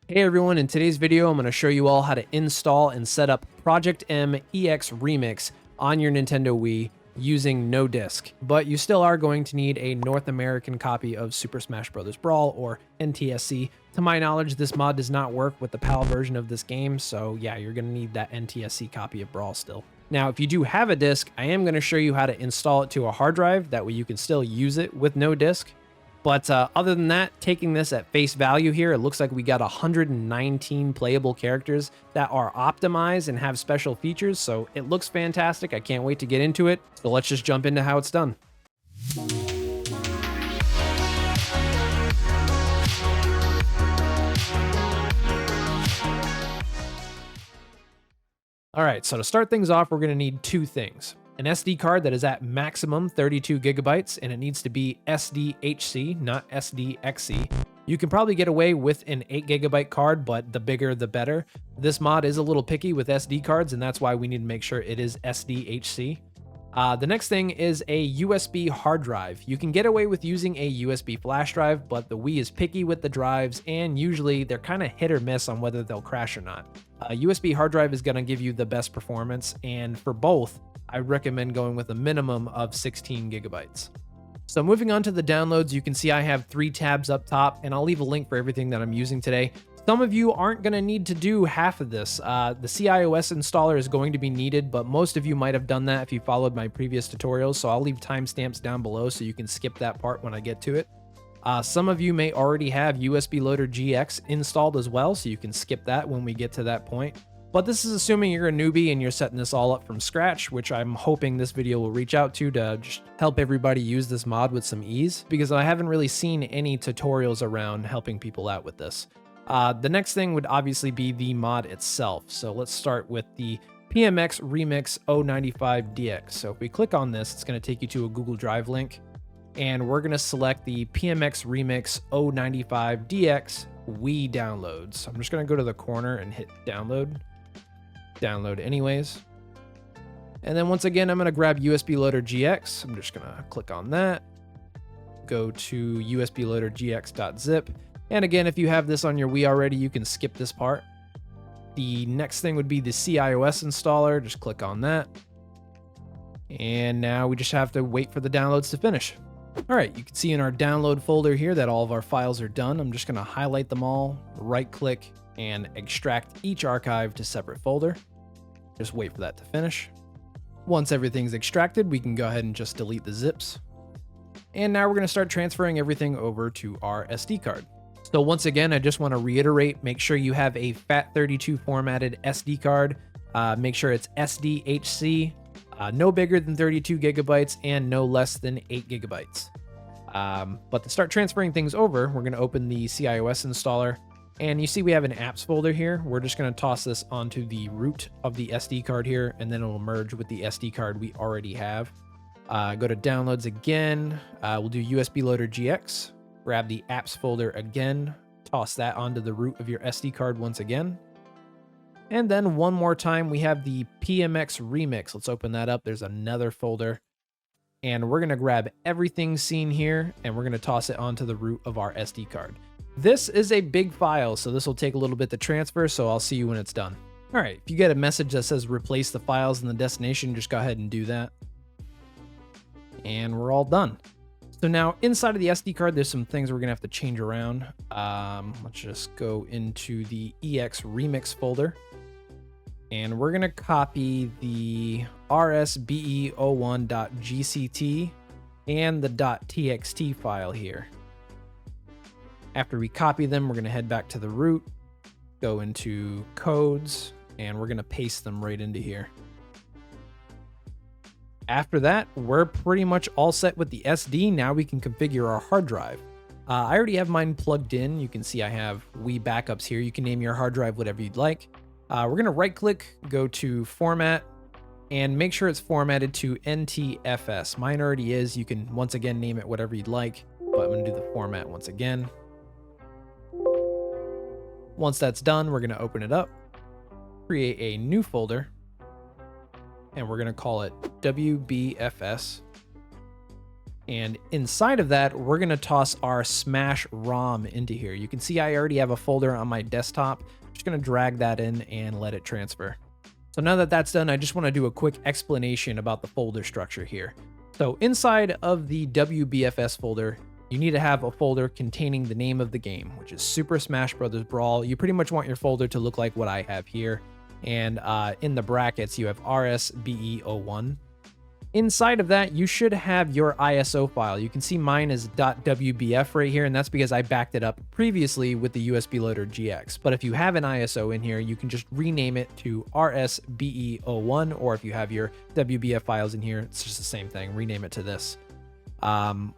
Hey everyone, in today's video I'm going to show you all how to install and set up Project M EX Remix on your Nintendo Wii using no disc, but you still are going to need a North American copy of Super Smash Bros. Brawl or NTSC. To my knowledge, this mod does not work with the PAL version of this game, so yeah, you're going to need that NTSC copy of Brawl still. Now, if you do have a disc, I am going to show you how to install it to a hard drive, that way you can still use it with no disc. But other than that, taking this at face value here, it looks like we got 119 playable characters that are optimized and have special features, so it looks fantastic. I can't wait to get into it. So let's just jump into how it's done. All right, so to start things off, we're going to need two things. An SD card that is at maximum 32 gigabytes, and it needs to be SDHC, not SDXC. You can probably get away with an 8 gigabyte card, but the bigger the better. This mod is a little picky with SD cards, and that's why we need to make sure it is SDHC. The next thing is a USB hard drive. You can get away with using a USB flash drive, but the Wii is picky with the drives, and usually they're kind of hit or miss on whether they'll crash or not. A USB hard drive is going to give you the best performance, and for both, I recommend going with a minimum of 16 gigabytes. So moving on to the downloads, you can see I have 3 tabs up top, and I'll leave a link for everything that I'm using today. Some of you aren't going to need to do half of this. The cIOS installer is going to be needed, but most of you might have done that if you followed my previous tutorials, so I'll leave timestamps down below so you can skip that part when I get to it. Some of you may already have USB Loader GX installed as well, so you can skip that when we get to that point. But this is assuming you're a newbie and you're setting this all up from scratch, which I'm hoping this video will reach out to just help everybody use this mod with some ease, because I haven't really seen any tutorials around helping people out with this. The next thing would obviously be the mod itself. So let's start with the PMX Remix 095DX. So if we click on this, it's going to take you to a Google Drive link, and we're going to select the PMX Remix 095DX Wii downloads. So I'm just going to go to the corner and hit download. Download anyways. And then once again, I'm going to grab USB Loader GX. I'm just going to click on that. Go to USB Loader GX.zip. And again, if you have this on your Wii already, you can skip this part. The next thing would be the cIOS installer. Just click on that. And now we just have to wait for the downloads to finish. All right, you can see in our download folder here that all of our files are done. I'm just going to highlight them all, right click, and extract each archive to separate folder. Just wait for that to finish. Once everything's extracted, we can go ahead and just delete the zips. And now we're going to start transferring everything over to our SD card. So once again, I just want to reiterate, make sure you have a FAT32 formatted SD card. Make sure it's SDHC, no bigger than 32 gigabytes and no less than 8 gigabytes. But to start transferring things over, we're going to open the cIOS installer. And you see we have an apps folder here. We're just going to toss this onto the root of the SD card here, and then it will merge with the SD card we already have. Go to downloads again. We'll do USB Loader GX. Grab the apps folder again. Toss that onto the root of your SD card once again. And then one more time, we have the PMX Remix. Let's open that up. There's another folder. And we're going to grab everything seen here, and we're going to toss it onto the root of our SD card. This is a big file, so this will take a little bit to transfer, so I'll see you when it's done. All right, if you get a message that says replace the files in the destination, just go ahead and do that. And we're all done. So now inside of the SD card, there's some things we're gonna have to change around. Let's just go into the EX Remix folder. And we're gonna copy the rsbe01.gct and the .txt file here. After we copy them, we're gonna head back to the root, go into codes, and we're gonna paste them right into here. After that, we're pretty much all set with the SD. Now we can configure our hard drive. I already have mine plugged in. You can see I have Wii backups here. You can name your hard drive whatever you'd like. We're gonna right click, go to format, and make sure it's formatted to NTFS. Mine already is. You can once again name it whatever you'd like, but I'm gonna do the format once again. Once that's done, we're gonna open it up, create a new folder, and we're gonna call it WBFS. And inside of that, we're going to toss our Smash ROM into here. You can see I already have a folder on my desktop. I'm just going to drag that in and let it transfer. So now that that's done, I just want to do a quick explanation about the folder structure here. So inside of the WBFS folder, you need to have a folder containing the name of the game, which is Super Smash Bros. Brawl. You pretty much want your folder to look like what I have here. And in the brackets, you have RSBE01. Inside of that, you should have your ISO file. You can see mine is .wbf right here, and that's because I backed it up previously with the USB Loader GX. But if you have an ISO in here, you can just rename it to RSBE01, or if you have your WBF files in here, it's just the same thing. Rename it to this.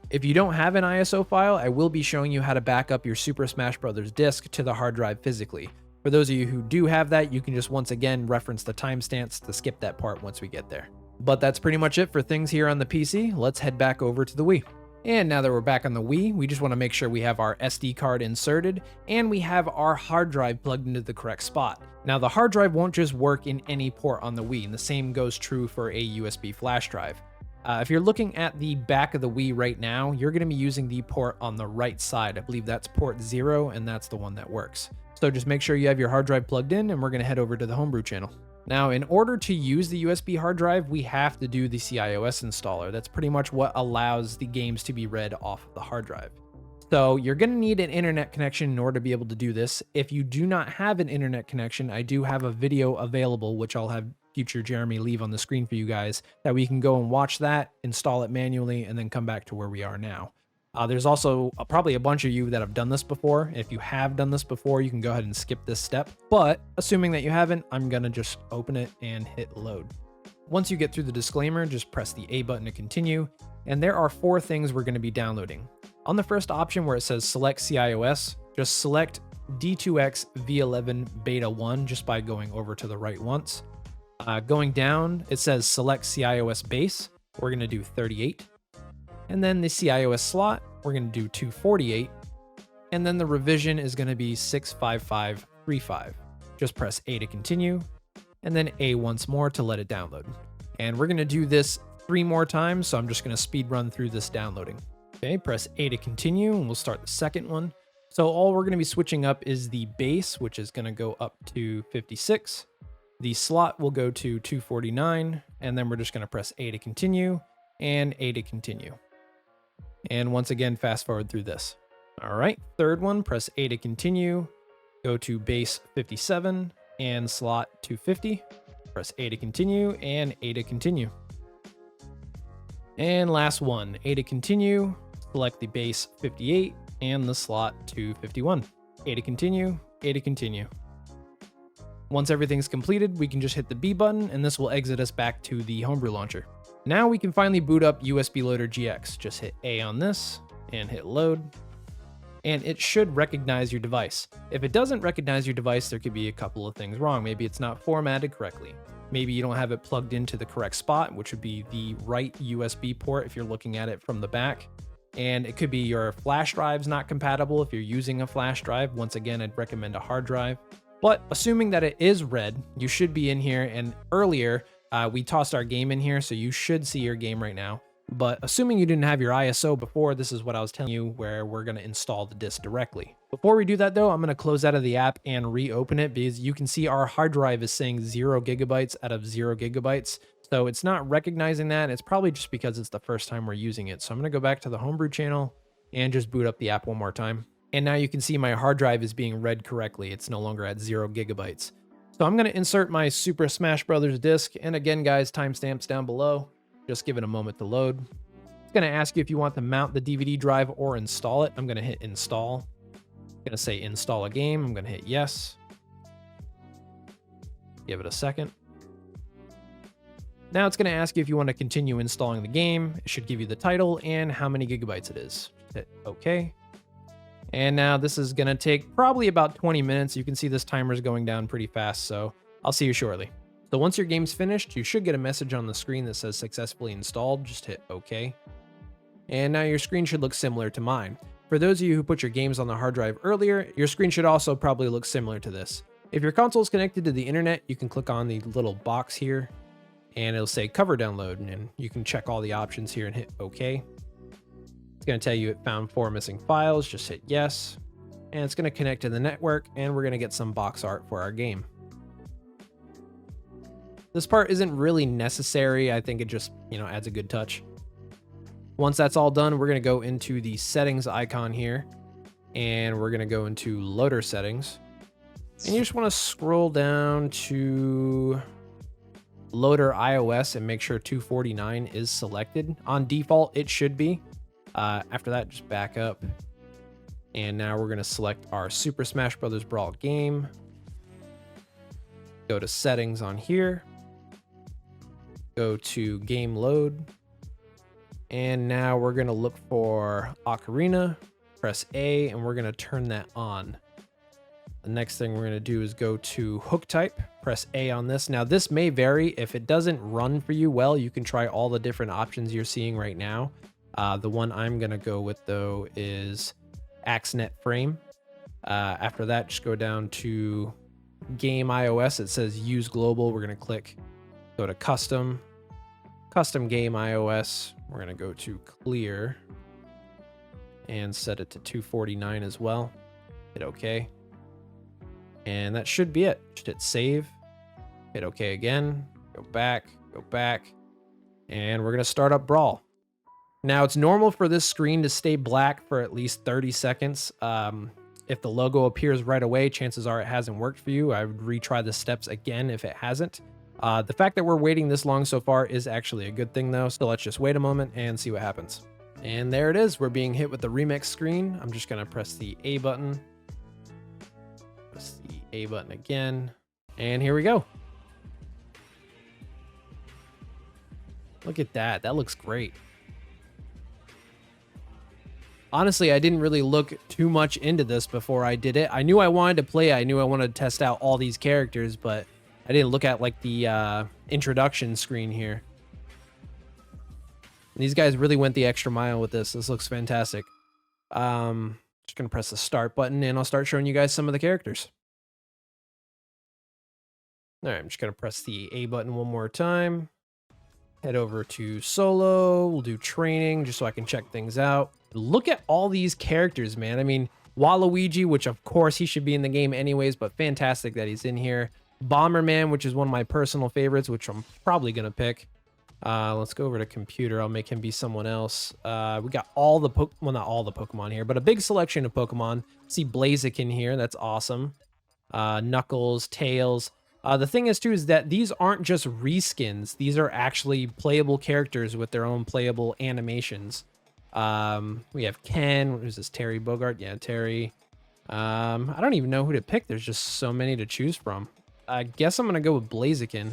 If you don't have an ISO file, I will be showing you how to back up your Super Smash Bros. Disc to the hard drive physically. For those of you who do have that, you can just once again reference the timestamps to skip that part once we get there. But that's pretty much it for things here on the PC. Let's head back over to the Wii. And now that we're back on the Wii, we just want to make sure we have our SD card inserted and we have our hard drive plugged into the correct spot. Now the hard drive won't just work in any port on the Wii, and the same goes true for a USB flash drive. If you're looking at the back of the Wii right now, you're going to be using the port on the right side. I believe that's port 0, and that's the one that works. So just make sure you have your hard drive plugged in, and we're going to head over to the homebrew channel. Now, in order to use the USB hard drive, we have to do the cIOS installer. That's pretty much what allows the games to be read off of the hard drive. So you're going to need an internet connection in order to be able to do this. If you do not have an internet connection, I do have a video available, which I'll have future Jeremy leave on the screen for you guys, that we can go and watch that, install it manually, and then come back to where we are now. There's also probably a bunch of you that have done this before. If you have done this before, you can go ahead and skip this step. But assuming that you haven't, I'm going to just open it and hit load. Once you get through the disclaimer, just press the A button to continue. And there are 4 things we're going to be downloading. On the first option where it says select cIOS, just select D2X V11 Beta 1 just by going over to the right once. Going down, it says select cIOS base. We're going to do 38. And then the cIOS slot, we're going to do 248. And then the revision is going to be 65535. Just press A to continue, and then A once more to let it download. And we're going to do this 3 more times, so I'm just going to speed run through this downloading. Okay, press A to continue, and we'll start the second one. So all we're going to be switching up is the base, which is going to go up to 56. The slot will go to 249, and then we're just going to press A to continue, and A to continue. And once again, fast forward through this. All right, third one, press A to continue, go to base 57 and slot 250, press A to continue and A to continue. And last one, A to continue, select the base 58 and the slot 251. A to continue, A to continue. Once everything's completed, we can just hit the B button and this will exit us back to the homebrew launcher. Now we can finally boot up USB Loader GX. Just hit A on this and hit load, and it should recognize your device. If it doesn't recognize your device, there could be a couple of things wrong. Maybe it's not formatted correctly. Maybe you don't have it plugged into the correct spot, which would be the right USB port if you're looking at it from the back. And it could be your flash drive's not compatible if you're using a flash drive. Once again, I'd recommend a hard drive. But assuming that it is red, you should be in here, and earlier, we tossed our game in here, so you should see your game right now. But assuming you didn't have your ISO before, this is what I was telling you, where we're going to install the disk directly. Before we do that though, I'm going to close out of the app and reopen it, because you can see our hard drive is saying 0 gigabytes out of 0 gigabytes. So it's not recognizing that. It's probably just because it's the first time we're using it. So I'm going to go back to the homebrew channel and just boot up the app one more time. And now you can see my hard drive is being read correctly. It's no longer at 0 gigabytes. So I'm going to insert my Super Smash Bros. Disc. And again, guys, timestamps down below. Just give it a moment to load. It's going to ask you if you want to mount the DVD drive or install it. I'm going to hit install. I'm going to say install a game. I'm going to hit yes. Give it a second. Now it's going to ask you if you want to continue installing the game. It should give you the title and how many gigabytes it is. Just hit OK. And now this is going to take probably about 20 minutes. You can see this timer is going down pretty fast, so I'll see you shortly. So once your game's finished, you should get a message on the screen that says successfully installed. Just hit OK. And now your screen should look similar to mine. For those of you who put your games on the hard drive earlier, your screen should also probably look similar to this. If your console is connected to the internet, you can click on the little box here and it'll say cover download, and you can check all the options here and hit OK. It's going to tell you it found 4 missing files. Just hit yes. And it's going to connect to the network, and we're going to get some box art for our game. This part isn't really necessary. I think it just, adds a good touch. Once that's all done, we're going to go into the settings icon here, and we're going to go into loader settings. And you just want to scroll down to loader iOS and make sure 249 is selected. On default, it should be. After that, just back up. And now we're going to select our Super Smash Bros. Brawl game. Go to settings on here. Go to game load. And now we're going to look for Ocarina. Press A, and we're going to turn that on. The next thing we're going to do is go to hook type. Press A on this. Now, this may vary. If it doesn't run for you well, you can try all the different options you're seeing right now. The one I'm going to go with, though, is AxeNet frame. After that, just go down to game iOS. It says use global. We're going to go to custom game iOS. We're going to go to clear and set it to 249 as well. Hit OK. And that should be it. Just hit save. Hit OK again. Go back. And we're going to start up Brawl. Now, it's normal for this screen to stay black for at least 30 seconds. If the logo appears right away, chances are it hasn't worked for you. I would retry the steps again if it hasn't. The fact that we're waiting this long so far is actually a good thing, though. So let's just wait a moment and see what happens. And there it is. We're being hit with the remix screen. I'm just going to press the A button. Press the A button again. And here we go. Look at that. That looks great. Honestly, I didn't really look too much into this before I did it. I knew I wanted to play. I knew I wanted to test out all these characters, but I didn't look at like the introduction screen here. These guys really went the extra mile with this. This looks fantastic. Just gonna press the start button and I'll start showing you guys some of the characters. All right, I'm just gonna press the A button one more time. Head over to solo. We'll do training just so I can check things out. Look at all these characters, man. I mean, Waluigi, which of course he should be in the game anyways, but fantastic that he's in here. Bomberman, which is one of my personal favorites, which I'm probably gonna pick. Let's go over to computer. I'll make him be someone else. We got all the well, not all the Pokemon here, but a big selection of Pokemon. See Blaziken here. That's awesome. Knuckles, Tails. The thing is, too, is that these aren't just reskins. These are actually playable characters with their own playable animations. We have Ken. Who's this? Terry Bogard. Yeah, Terry. I don't even know who to pick. There's just so many to choose from. I guess I'm going to go with Blaziken.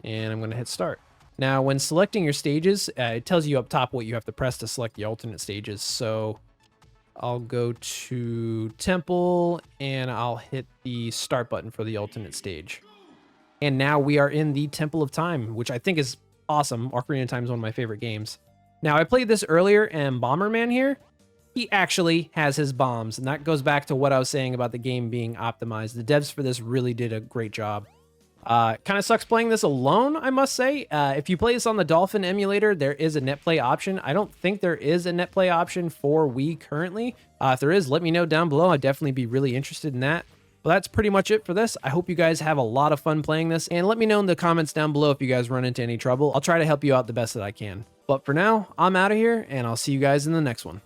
And I'm going to hit start. Now, when selecting your stages, it tells you up top what you have to press to select the alternate stages. So I'll go to Temple, and I'll hit the start button for the alternate stage. And now we are in the Temple of Time, which I think is awesome. Ocarina of Time is one of my favorite games. Now, I played this earlier, and Bomberman here, he actually has his bombs. And that goes back to what I was saying about the game being optimized. The devs for this really did a great job. Kind of sucks playing this alone, I must say. If you play this on the Dolphin emulator, there is a netplay option. I don't think there is a netplay option for Wii currently. If there is, let me know down below. I'd definitely be really interested in that. Well, that's pretty much it for this. I hope you guys have a lot of fun playing this, and let me know in the comments down below if you guys run into any trouble. I'll try to help you out the best that I can. But for now, I'm out of here, and I'll see you guys in the next one.